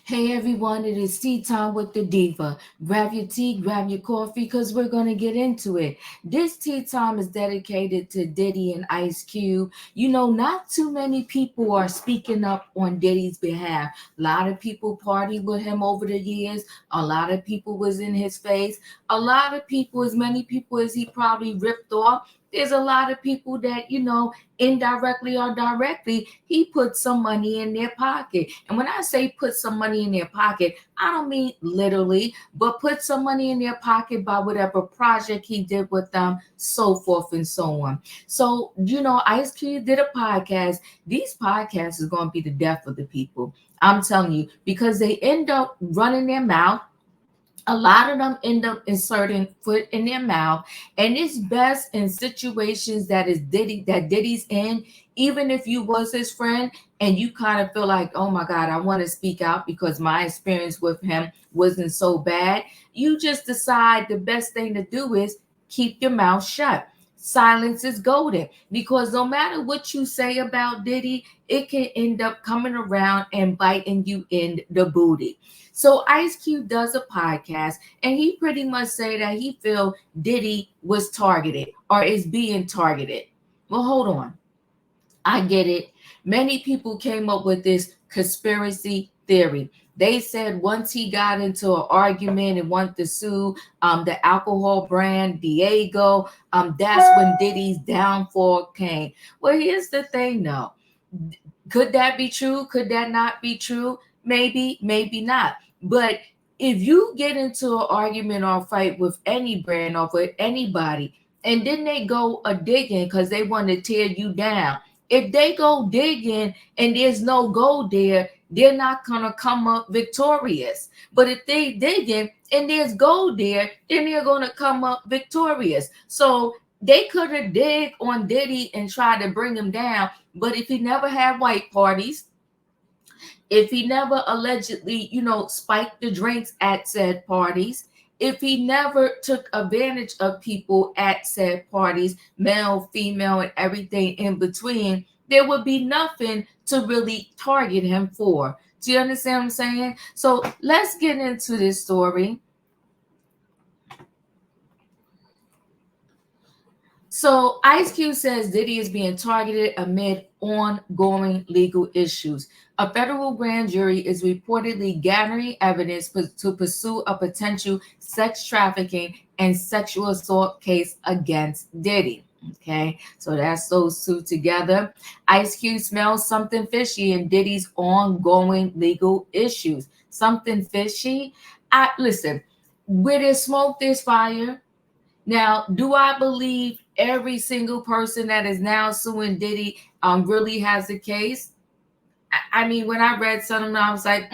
Hey everyone, it is tea time with the diva. Grab your tea, grab your coffee, because we're going to get into it. This tea time is dedicated to Diddy and Ice Cube. You know, not too many people are speaking up on Diddy's behalf. A lot of people partied with him over the years. A lot of people was in his face. A lot of people, as many people as he probably ripped off. There's a lot of people that, indirectly or directly, he put some money in their pocket. And when I say put some money in their pocket, I don't mean literally, but put some money in their pocket by whatever project he did with them, so forth and so on. So, Ice Cube did a podcast. These podcasts is going to be the death of the people. I'm telling you, because they end up running their mouth. A lot of them end up inserting foot in their mouth, and it's best in situations that Diddy's in. Even if you was his friend and you kind of feel like, oh my God, I want to speak out because my experience with him wasn't so bad, you just decide the best thing to do is keep your mouth shut. Silence is golden, because no matter what you say about Diddy, it can end up coming around and biting you in the booty. So Ice Cube does a podcast, and he pretty much say that he feel Diddy was targeted or is being targeted. Well, hold on. I get it. Many people came up with this conspiracy theory. They said once he got into an argument and wanted to sue the alcohol brand Diego, that's when Diddy's downfall came. Well, here's the thing though. Could that be true? Could that not be true? Maybe, maybe not. But if you get into an argument or fight with any brand or with anybody, and then they go a digging because they want to tear you down, if they go digging and there's no gold there, they're not gonna come up victorious. But if they digging and there's gold there, then they're gonna come up victorious. So they could have dig on Diddy and tried to bring him down, but if he never had white parties, if he never allegedly, spiked the drinks at said parties, if he never took advantage of people at said parties, male, female, and everything in between, there would be nothing to really target him for. Do you understand what I'm saying? So let's get into this story. So Ice Cube says Diddy is being targeted amid ongoing legal issues. A federal grand jury is reportedly gathering evidence to pursue a potential sex trafficking and sexual assault case against Diddy. Okay, so that's those two together. Ice Cube smells something fishy in Diddy's ongoing legal issues. Something fishy? Listen, where there's smoke, there's fire. Now, do I believe every single person that is now suing Diddy really has a case? I mean, when I read some of them, I was like,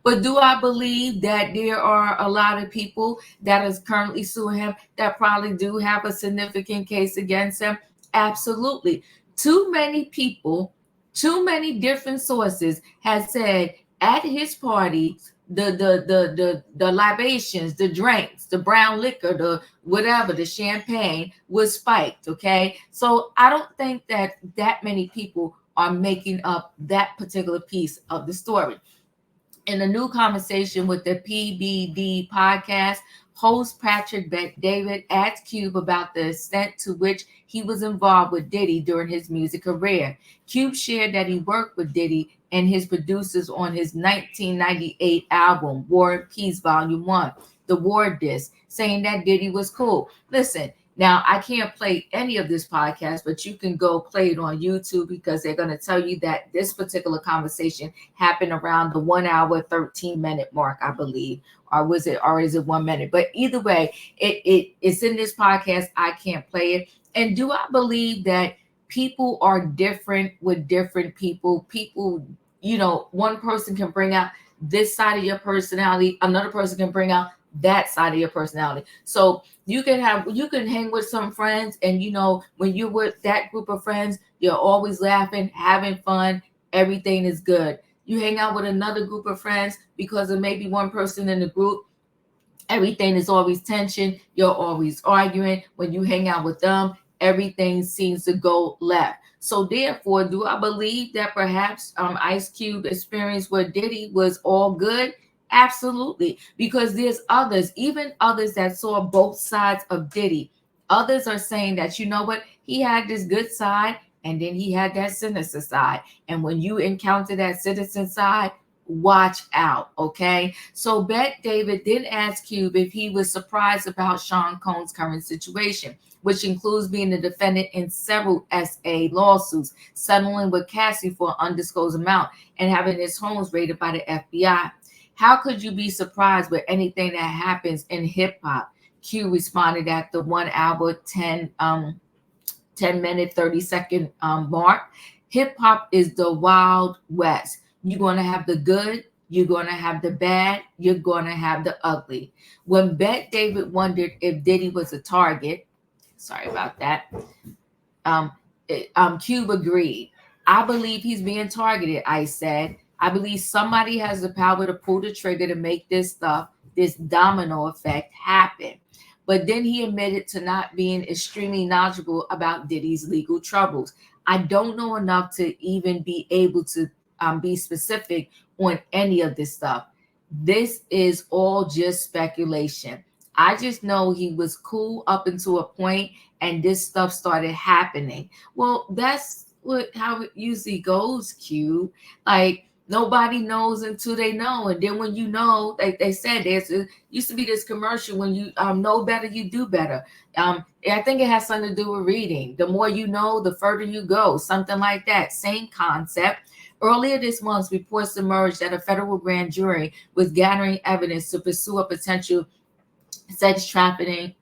But do I believe that there are a lot of people that is currently suing him that probably do have a significant case against him? Absolutely. Too many people, too many different sources has said at his party, the libations, the drinks, the brown liquor, the whatever, the champagne was spiked. Okay, so I don't think that many people are making up that particular piece of the story. In a new conversation with the PBD podcast, host Patrick Bet David asked Cube about the extent to which he was involved with Diddy during his music career. Cube shared that he worked with Diddy and his producers on his 1998 album, War and Peace Volume 1, the War Disc, saying that Diddy was cool. Listen, now, I can't play any of this podcast, but you can go play it on YouTube, because they're going to tell you that this particular conversation happened around the 1 hour, 13-minute mark, I believe. Or is it 1 minute? But either way, it's in this podcast. I can't play it. And do I believe that people are different with different people? People, one person can bring out this side of your personality. Another person can bring out that side of your personality. So you can hang with some friends, and when you're with that group of friends, you're always laughing, having fun, everything is good. You hang out with another group of friends because of maybe one person in the group, everything is always tension, you're always arguing. When you hang out with them, everything seems to go left. So therefore, do I believe that perhaps Ice Cube experience with Diddy was all good? Absolutely, because there's others, even others that saw both sides of Diddy. Others are saying that, you know what, he had this good side and then he had that sinister side. And when you encounter that citizen side, watch out, okay? So Bet David did ask Cube if he was surprised about Sean Combs' current situation, which includes being the defendant in several SA lawsuits, settling with Cassie for an undisclosed amount, and having his homes raided by the FBI. How could you be surprised with anything that happens in hip hop? Q responded at the 1 hour 10 minute 30-second mark. Hip hop is the Wild West. You're going to have the good, you're going to have the bad, you're going to have the ugly. When Bet David wondered if Diddy was a target, sorry about that, um, Cube agreed. I believe he's being targeted, I said. I believe somebody has the power to pull the trigger to make this stuff, this domino effect, happen. But then he admitted to not being extremely knowledgeable about Diddy's legal troubles. I don't know enough to even be able to be specific on any of this stuff. This is all just speculation. I just know he was cool up until a point, and this stuff started happening. Well, that's how it usually goes, Q. Like, nobody knows until they know, and then when you know, like they said, used to be this commercial, when you know better, you do better. I think it has something to do with reading. The more you know, the further you go, something like that. Same concept. Earlier this month, reports emerged that a federal grand jury was gathering evidence to pursue a potential sex trafficking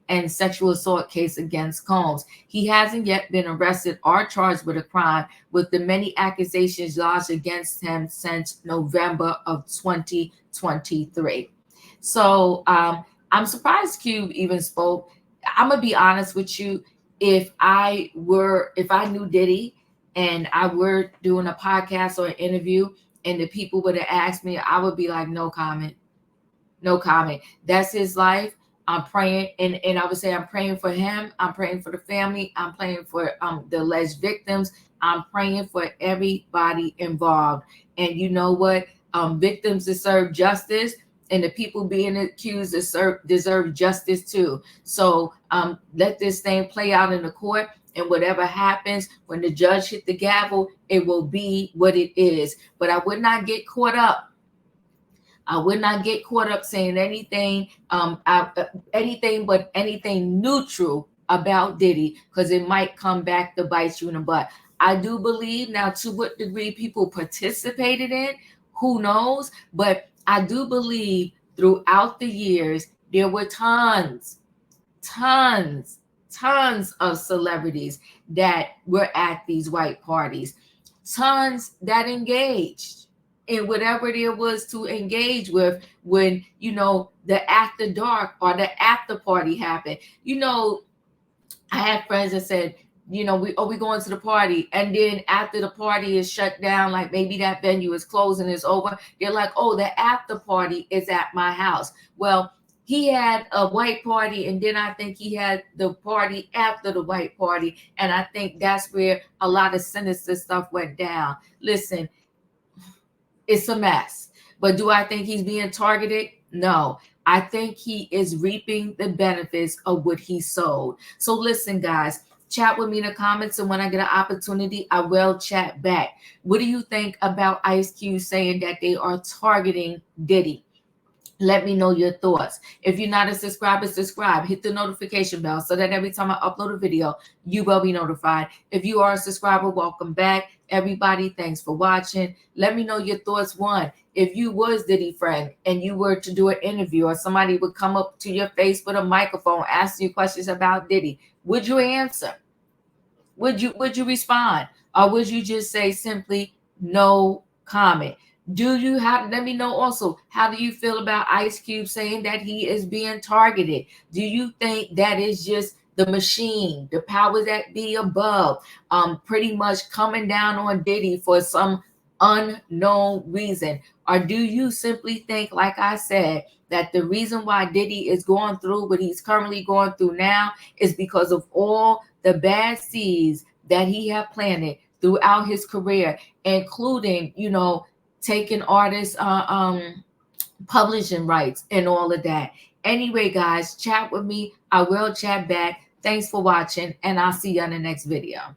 and sexual assault case against Combs. He hasn't yet been arrested or charged with a crime, with the many accusations lodged against him since November of 2023. So I'm surprised Cube even spoke. I'm gonna be honest with you. If I knew Diddy and I were doing a podcast or an interview, and the people would have asked me, I would be like, no comment, no comment. That's his life. I'm praying, and I would say I'm praying for him. I'm praying for the family. I'm praying for the alleged victims. I'm praying for everybody involved. And you know what? Victims deserve justice, and the people being accused deserve justice too. So let this thing play out in the court. And whatever happens, when the judge hit the gavel, it will be what it is. But I would not get caught up. I would not get caught up saying anything, anything but anything neutral about Diddy, because it might come back to bite you in the butt. I do believe, now to what degree people participated in, who knows? But I do believe throughout the years, there were tons of celebrities that were at these white parties, tons that engaged in whatever there was to engage with when, the after dark or the after party happened. I had friends that said, we going to the party, and then after the party is shut down, like maybe that venue is closed and it's over, they're like, oh, the after party is at my house. Well, he had a white party, and then I think he had the party after the white party, and I think that's where a lot of sinister stuff went down. Listen, it's a mess. But do I think he's being targeted? No. I think he is reaping the benefits of what he sowed. So listen, guys, chat with me in the comments, and when I get an opportunity, I will chat back. What do you think about Ice Cube saying that they are targeting Diddy? Let me know your thoughts. If you're not a subscriber, subscribe. Hit the notification bell so that every time I upload a video, you will be notified. If you are a subscriber, welcome back. Everybody, thanks for watching. Let me know your thoughts. One, if you was Diddy friend and you were to do an interview, or somebody would come up to your face with a microphone, ask you questions about Diddy, would you answer? Would you respond? Or would you just say simply no comment? Let me know also, how do you feel about Ice Cube saying that he is being targeted? Do you think that is just the machine, the powers that be above, pretty much coming down on Diddy for some unknown reason? Or do you simply think, like I said, that the reason why Diddy is going through what he's currently going through now is because of all the bad seeds that he had planted throughout his career, including, taking artists publishing rights and all of that. Anyway, guys, chat with me. I will chat back. Thanks for watching, and I'll see you on the next video.